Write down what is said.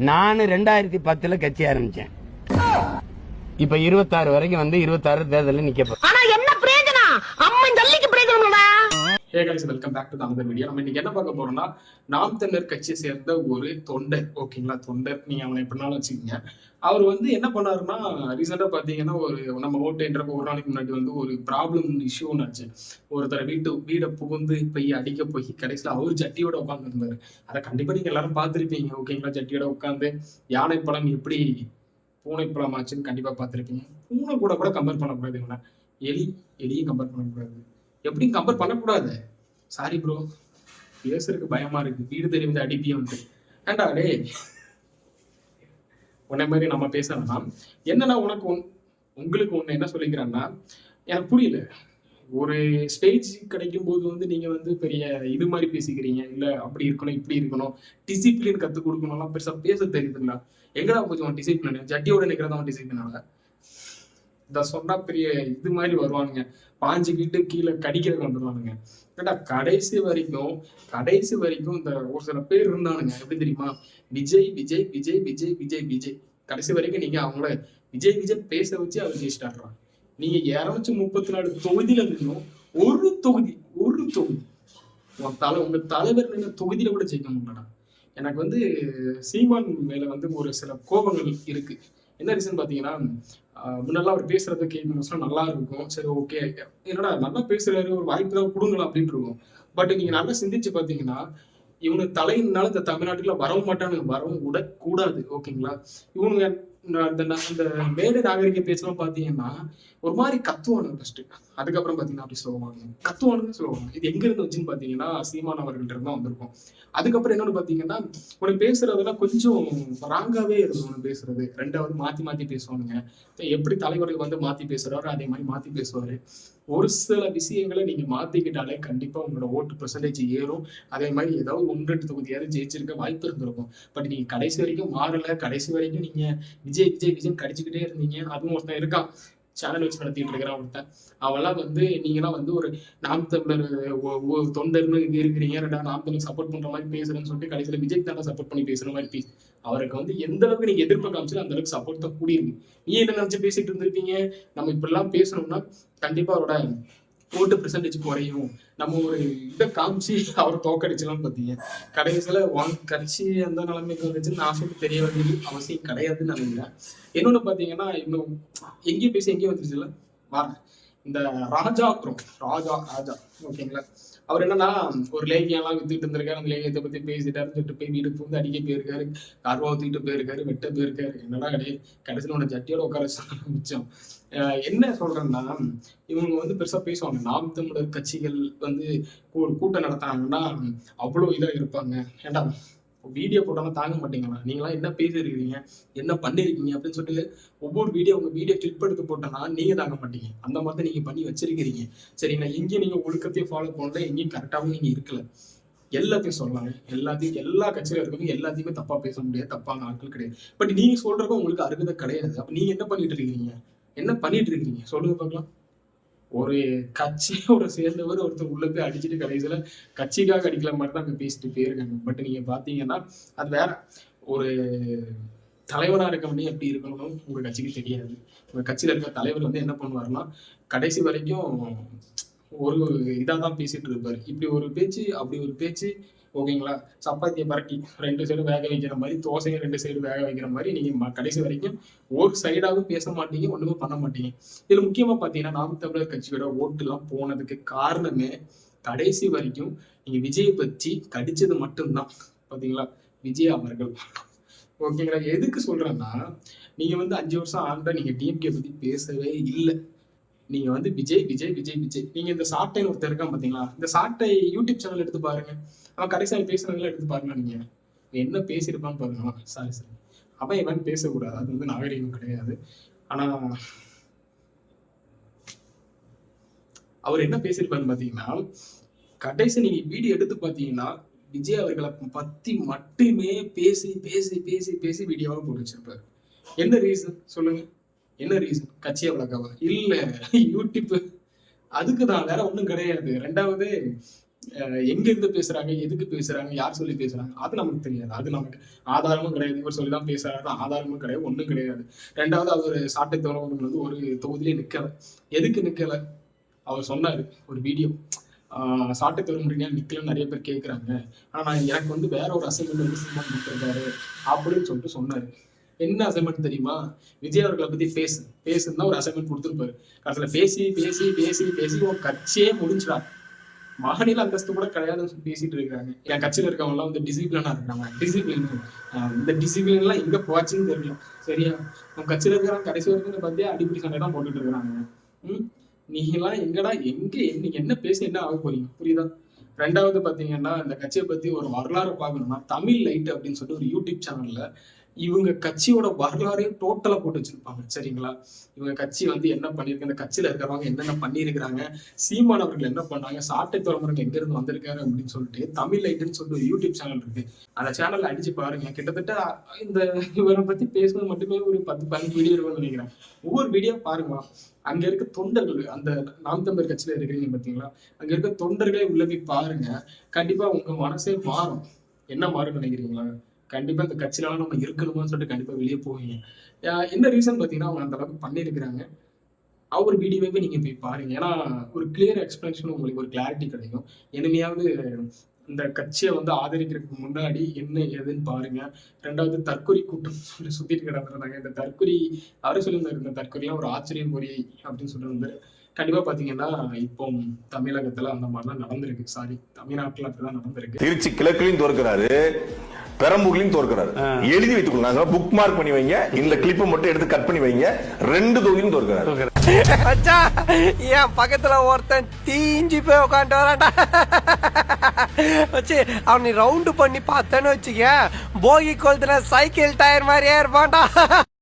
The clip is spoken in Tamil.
நான் 2010 கட்சி ஆரம்பிச்சேன். இப்ப 26 வரைக்கும் வந்து 26 தேர்தலில் நிக்க போறேன். ஆனா என்ன பிரயோஜனம்? அம்மன் ஜல்லிக்கு பிரயோஜனம்டா. Hey guys, welcome back to another video. நம்ம இன்னைக்கு என்ன பார்க்க போறோம்னா, நாம் தமிழர் கட்சியை சேர்ந்த ஒரு தொண்டர். ஓகேங்களா, தொண்டர் நீங்க அவனை எப்படினாலும் வச்சுக்கோங்க. அவர் வந்து என்ன பண்ணாருன்னா, ரீசெண்டா பாத்தீங்கன்னா நம்ம ஓட்டுன்றப்ப ஒரு நாளைக்கு முன்னாடி வந்து ஒரு ப்ராப்ளம் இஷ்யூ ஆச்சு. ஒருத்தர் வீடை புகுந்து போய் அடிக்க போய் கடைசியில் அவர் ஜட்டியோட உட்கார்ந்து இருந்தாரு. அதை கண்டிப்பா நீங்க எல்லாரும் பார்த்துருப்பீங்க. ஓகேங்களா, ஜட்டியோட உட்காந்து யானை பழம் எப்படி பூனை பழம் ஆச்சுன்னு கண்டிப்பா பார்த்துருப்பீங்க. பூனை கூட கம்பேர் பண்ணக்கூடாது. இவனை எலியும் கம்பேர் பண்ணக்கூடாது. எப்படியும் கம்பேர் பண்ணக்கூடாது. சாரி ப்ரோ, பேசுறதுக்கு பயமா இருக்கு. வீடு தெரிய வந்து அடிப்பியும் வந்து ஏண்டா டே உன்ன மாதிரி நம்ம பேசணும்னா என்னன்னா, உங்களுக்கு ஒண்ணு என்ன சொல்லிக்கிறேன்னா, எனக்கு புரியல. ஒரு ஸ்டேஜ் கிடைக்கும் போது வந்து நீங்க வந்து பெரிய இது மாதிரி பேசிக்கிறீங்க. இல்ல அப்படி இருக்கணும் இப்படி இருக்கணும், டிசிப்ளின் கத்துக் கொடுக்கணும்லாம் பெருசா பேச தெரியுதுங்களா? எங்கடா கொஞ்சம் டிசிப்ளின்? ஜட்டியோட நிக்கிறதா டிசிப்ளினால? இத சொன்னா பெரிய இது மாதிரி வருவானுங்க, பாஞ்சுக்கிட்டு கீழே கடிக்கிறதுக்கு வந்துடுவானுங்க. ஏட்டா கடைசி வரைக்கும் இந்த ஒரு சில பேர் இருந்தானுங்க. எப்படி தெரியுமா? விஜய் விஜய் விஜய் விஜய் விஜய் விஜய் கடைசி வரைக்கும் நீங்க அவங்கள விஜய் விஜய் பேச வச்சு அவர் ஜெயிச்சிட்டாடுறான். நீங்க 234 தொகுதியில இருந்தும் ஒரு தொகுதி உங்க தலைவர் நின்ற தொகுதியில கூட ஜெயிக்க முடியலடா. எனக்கு வந்து சீமான் மேல வந்து ஒரு சில கோபங்கள் இருக்கு. என்ன ரீசன் பாத்தீங்கன்னா, முன்னெல்லாம் அவர் பேசுறத கேட்கணும் நல்லா இருக்கும். சரி ஓகே, என்னடா நல்லா பேசுறாரு, ஒரு வாய்ப்பு தான் கொடுங்களா அப்படின்னு இருக்கும். பட் நீங்க நல்லா சிந்திச்சு பாத்தீங்கன்னா, இவனுக்கு தலையினால இந்த தமிழ்நாட்டுல வரவும் மாட்டானுங்க, வரவும் விடக்கூடாது. ஓகேங்களா, இவனுங்க இந்த மேடை நாகரிக பேச்செல்லாம் பாத்தீங்கன்னா ஒரு மாதிரி கத்துவானுங்க ஃபர்ஸ்ட். அதுக்கப்புறம் பாத்தீங்கன்னா அப்படி சொல்லுவாங்க. இது எங்க இருந்து வச்சுன்னு பாத்தீங்கன்னா, சீமான் அவர்கள்ட்ட இருந்தா வந்திருக்கும். அதுக்கப்புறம் என்னன்னு பாத்தீங்கன்னா, உனக்கு பேசுறதெல்லாம் கொஞ்சம் ராங்காவே இருக்கும். உனக்கு பேசுறது ரெண்டாவது மாத்தி பேசுவானுங்க. எப்படி தலைவர்கள் வந்து மாத்தி பேசுறாரோ அதே மாதிரி மாத்தி பேசுவாரு. ஒரு சில விஷயங்களை நீங்க மாத்திக்கிட்டாலே கண்டிப்பா உங்களோட ஓட்டு பெர்சன்டேஜ் ஏறும். அதே மாதிரி ஏதாவது 1-2 தொகுதியாவது ஜெயிச்சிருக்க வாய்ப்பு இருந்திருக்கும். பட் நீங்க கடைசி வரைக்கும் மாறல. கடைசி வரைக்கும் நீங்க விஜய் கடிச்சுக்கிட்டே இருந்தீங்க. அதுவும் ஒருத்தன் இருக்கான், சேனல் வச்சு நடத்திட்டு இருக்கிறான் ஒருத்தன். அவெல்லாம் வந்து நீங்களாம் வந்து ஒரு நாம் தமிழர் தொண்டர்னு இருக்கிறீங்க, நாம் தமிழர் சப்போர்ட் பண்ற மாதிரி பேசுறேன்னு சொல்லிட்டு கடைசியில விஜய் தானே சப்போர்ட் பண்ணி பேசுற மாதிரி அவருக்கு வந்து எந்த அளவுக்கு நீங்க எதிர்ப்பு காமிச்சு அந்த அளவுக்கு சப்போர்ட் தான் கூடியிருக்கு. நீ என்ன நினைச்சு பேசிட்டு இருந்திருப்பீங்க? நம்ம இப்படிலாம் பேசணும்னா கண்டிப்பா அவரோட ஓட்டு பெர்சன்டேஜ் குறையும், நம்ம ஒரு இதை காமிச்சு அவரை தோக்கடிச்சலாம் பார்த்தீங்க. கடைசியில கட்சி அந்த நிலைமைக்கு வந்துச்சுன்னு நான் சொல்லி தெரிய வேண்டியது அவசியம் கிடையாதுன்னு நினைக்கிறேன். இன்னொன்னு பாத்தீங்கன்னா, இன்னும் எங்கேயும் பேசி எங்கேயும் வந்துருச்சுல இந்த ராஜா ஓகேங்களா, அவர் என்னன்னா ஒரு லேகியெல்லாம் வித்துட்டு இருந்திருக்காரு. அந்த லேகியத்தை பத்தி பேசிட்டாரு, சொல்லிட்டு போய் வீடு வந்து அடிக்க போயிருக்காரு, கர்வா தூக்கிட்டு போயிருக்காரு, வெட்ட போயிருக்காரு. என்னடா கடைசியில் உன்னை ஜட்டியோட உட்கார மிச்சம். என்ன சொல்றேன்னா, இவங்க வந்து பெருசா பேசுவாங்க. நாம் தமிழர் கட்சிகள் வந்து ஒரு கூட்டம் நடத்தாங்கன்னா அவ்வளவு இதா இருப்பாங்க. ஏண்டா வீடியோ போட்டாலும் தாங்க மாட்டீங்களா? நீங்களாம் என்ன பேசிருக்கீங்க, என்ன பண்ணிருக்கீங்க அப்படின்னு சொல்லிட்டு ஒவ்வொரு உங்க வீடியோ கிளிப் எடுத்து போட்டோம்னா நீங்க தாங்க மாட்டீங்க. அந்த மாதிரி நீங்க பண்ணி வச்சிருக்கிறீங்க. சரிங்களா, எங்கேயும் நீங்க ஒழுக்கத்தையும் ஃபாலோ பண்ணல, எங்கேயும் கரெக்டாகவும் நீங்க இருக்கல. எல்லாத்தையும் சொல்லலாங்க, எல்லா கட்சியில இருக்கவங்க எல்லாத்தையுமே தப்பா பேச முடியாது, தப்பான ஆட்கள் கிடையாது. பட் நீங்க சொல்றப்ப உங்களுக்கு அருகதை கிடையாது. அப்ப நீங்க என்ன பண்ணிட்டு இருக்கீங்க சொல்லுங்க பார்க்கலாம். ஒரு கட்சியோட சேர்ந்தவர் ஒருத்தர் உள்ள போய் அடிச்சுட்டு கடைசியில கட்சிக்காக அடிக்கல மாதிரி தான் அங்க பேசிட்டு போயிருக்காங்க. பட் நீங்க பாத்தீங்கன்னா அது வேற. ஒரு தலைவனா இருக்க வேண்டிய எப்படி இருக்கணும்னு உங்க கட்சிக்கு தெரியாது. உங்க கட்சியில இருக்க தலைவர் வந்து என்ன பண்ணுவாருன்னா, கடைசி வரைக்கும் ஒரு இதாதான் பேசிட்டு இருப்பாரு. இப்படி ஒரு பேச்சு அப்படி ஒரு பேச்சு. ஓகேங்களா, சப்பாத்தியை பரட்டி 2 சைடு வேக வைக்கிற மாதிரி, தோசையை 2 சைடு வேக வைக்கிற மாதிரி நீங்க கடைசி வரைக்கும் ஒரு சைடாவும் பேச மாட்டீங்க, ஒண்ணுமே பண்ண மாட்டீங்க. இதுல முக்கியமா பாத்தீங்கன்னா, நாம் தமிழர் கட்சியோட ஓட்டு எல்லாம் போனதுக்கு காரணமே கடைசி வரைக்கும் நீங்க விஜயை பற்றி கடிச்சது மட்டும்தான். பாத்தீங்களா, விஜய் அவர்கள். ஓகேங்களா, எதுக்கு சொல்றேன்னா, நீங்க வந்து 5 வருஷம் ஆண்ட நீங்க டிஎம்கே பத்தி பேசவே இல்லை. நீங்க வந்து விஜய். நீங்க இந்த சாட்டை ஒருத்தர் இருக்கான் பாத்தீங்களா, இந்த சாட்டை யூடியூப் சேனல் எடுத்து பாருங்க. அவன் கடைசியாக பேசுறதுல எடுத்து பாருங்க. நீங்க என்ன பேசியிருப்பான்னு பாருங்க. சாரி அவன் இவன் பேசக்கூடாது, அது வந்து நாகரிகம் கிடையாது. ஆனா அவர் என்ன பேசியிருப்பாருன்னு பாத்தீங்கன்னா, கடைசி நீங்க வீடியோ எடுத்து பாத்தீங்கன்னா விஜய் அவர்களை பத்தி மட்டுமே பேசி வீடியோவா போட்டு வச்சிருப்பாரு. என்ன ரீசன் சொல்லுங்க? என்ன ரீசன்? கட்சியை வளர்க்கவா? இல்ல, யூடியூப் அதுக்குதான், வேற ஒண்ணும் கிடையாது. ரெண்டாவது எங்க இருந்து பேசுறாங்க, எதுக்கு பேசுறாங்க, யார் சொல்லி பேசுறாங்க, அது நமக்கு தெரியாது. அது நமக்கு ஆதாரமும் கிடையாது. இவர் சொல்லிதான் பேசுறாரு ஆதாரமும் கிடையாது, ஒண்ணும் கிடையாது. ரெண்டாவது, அவர் சாட்டை துறவர்கள் வந்து ஒரு தொகுதியிலே நிக்கல. எதுக்கு நிக்கல? அவர் சொன்னாரு ஒரு வீடியோ, சாட்டை துறமுறையா நிக்கலன்னு நிறைய பேர் கேட்கிறாங்க, ஆனா எனக்கு வந்து வேற ஒரு அசைன்மெண்ட் வந்து சீமான் கொடுத்துருக்காரு அப்படின்னு சொல்லிட்டு சொன்னாரு. என்ன அசைன்மெண்ட் தெரியுமா? விஜய் அவர்களை பத்தி பேசுன்னு ஒரு அசைன்மெண்ட் கொடுத்துருப்பாரு. கடைசியில பேசி பேசி பேசி பேசி உன் கட்சியே முடிஞ்சிடா, மாநில அந்தஸ்து கூட கிடையாதுன்னு சொல்லி பேசிட்டு இருக்காங்க. என் கட்சியில இருக்கவங்க எல்லாம் வந்து டிசிப்ளினா இருக்காங்க. டிசிப்ளின், இந்த டிசிப்ளின் எல்லாம் எங்க போச்சுன்னு தெரியல. சரியா? நம்ம கட்சியில இருக்கிறவங்க கடைசி வரைக்கும் பார்த்தியா அடிப்படை சண்டை தான் போட்டுட்டு இருக்கிறாங்க. நீங்க எல்லாம் எங்கடா நீங்க என்ன பேசி என்ன ஆக போறீங்க? புரியுதா? ரெண்டாவது பாத்தீங்கன்னா, இந்த கட்சியை பத்தி ஒரு வரலாறு பார்க்கணும்னா, தமிழ் லைட் அப்படின்னு சொல்லிட்டு ஒரு யூடியூப் சேனல்ல இவங்க கட்சியோட வரலாறையும் டோட்டலா போட்டு வச்சிருப்பாங்க. சரிங்களா? இவங்க கட்சி வந்து என்ன பண்ணிருக்கு, இந்த கட்சியில இருக்கிறவங்க என்னென்ன பண்ணிருக்கிறாங்க, சீமான் அவர்கள் என்ன பண்ணாங்க, சாட்டை துறமுறை எங்க இருந்து வந்திருக்காரு அப்படின்னு சொல்லிட்டு தமிழ் லைட்னு சொல்லிட்டு ஒரு யூடியூப் சேனல் இருக்கு. அந்த சேனல்ல அடிச்சு பாருங்க. கிட்டத்தட்ட இந்த இவரை பத்தி பேசுறது மட்டுமே ஒரு 10-15 வீடியோ இருக்கும்னு நினைக்கிறேன். ஒவ்வொரு வீடியோ பாருங்க. அங்க இருக்க தொண்டர்கள், அந்த நாம் தமிழர் கட்சியில இருக்கிறீங்க பாத்தீங்களா, அங்க இருக்க தொண்டர்களே உள்ள போய் பாருங்க. கண்டிப்பா உங்க மனசே மாறும். என்ன மாறும் நினைக்கிறீங்களா? கண்டிப்பா இந்த கட்சியிலாம் நம்ம இருக்கணுமான்னு சொல்லிட்டு கண்டிப்பா வெளியே போவீங்க. என்ன ரீசன் பாத்தீங்கன்னா, அவங்க அந்த அளவுக்கு பண்ணிருக்கிறாங்க. அவர் வீடியோவே நீங்க போய் பாருங்க. ஏன்னா ஒரு கிளியர் எக்ஸ்பிளனேஷன், உங்களுக்கு ஒரு கிளாரிட்டி கிடைக்கும். இனிமையாவது இந்த கட்சியை வந்து ஆதரிக்கிறதுக்கு முன்னாடி என்ன ஏதுன்னு பாருங்க. ரெண்டாவது, தற்கொலை கூட்டம் சுத்திட்டு கிடந்துருந்தாங்க. இந்த தற்கொலை அவரே சொல்லியிருந்தாரு, இந்த தற்கொலைலாம் ஒரு ஆச்சரியம் பொறி அப்படின்னு சொல்லிட்டு இருந்தாரு. கண்டிப்பா பாத்தீங்கன்னா இப்போ தமிழகத்துல அந்த மாதிரிலாம் நடந்திருக்கு. சாரி, தமிழ்நாட்டுல அப்படிதான் நடந்திருக்கு. திருச்சி கிழக்குலையும் தோற்கிறாரு, பெரம்பூர்லையும் தோற்கிறாரு. எழுதி வைத்துக் கொள்ளுங்க, புக் மார்க் பண்ணி வைங்க. இந்த கிளிப்பை மட்டும் எடுத்து கட் பண்ணி வைங்க. 2 தொகுதியும் தோற்கிறாரு. என் பக்கத்துல ஒருத்தன் தீஞ்சு போய் உட்காந்து வரான்டா வச்சு அவனை ரவுண்டு பண்ணி பார்த்தேன்னு வச்சுக்க, போகி கொளுத்துல சைக்கிள் டயர் மாதிரியே இருப்பான்டா.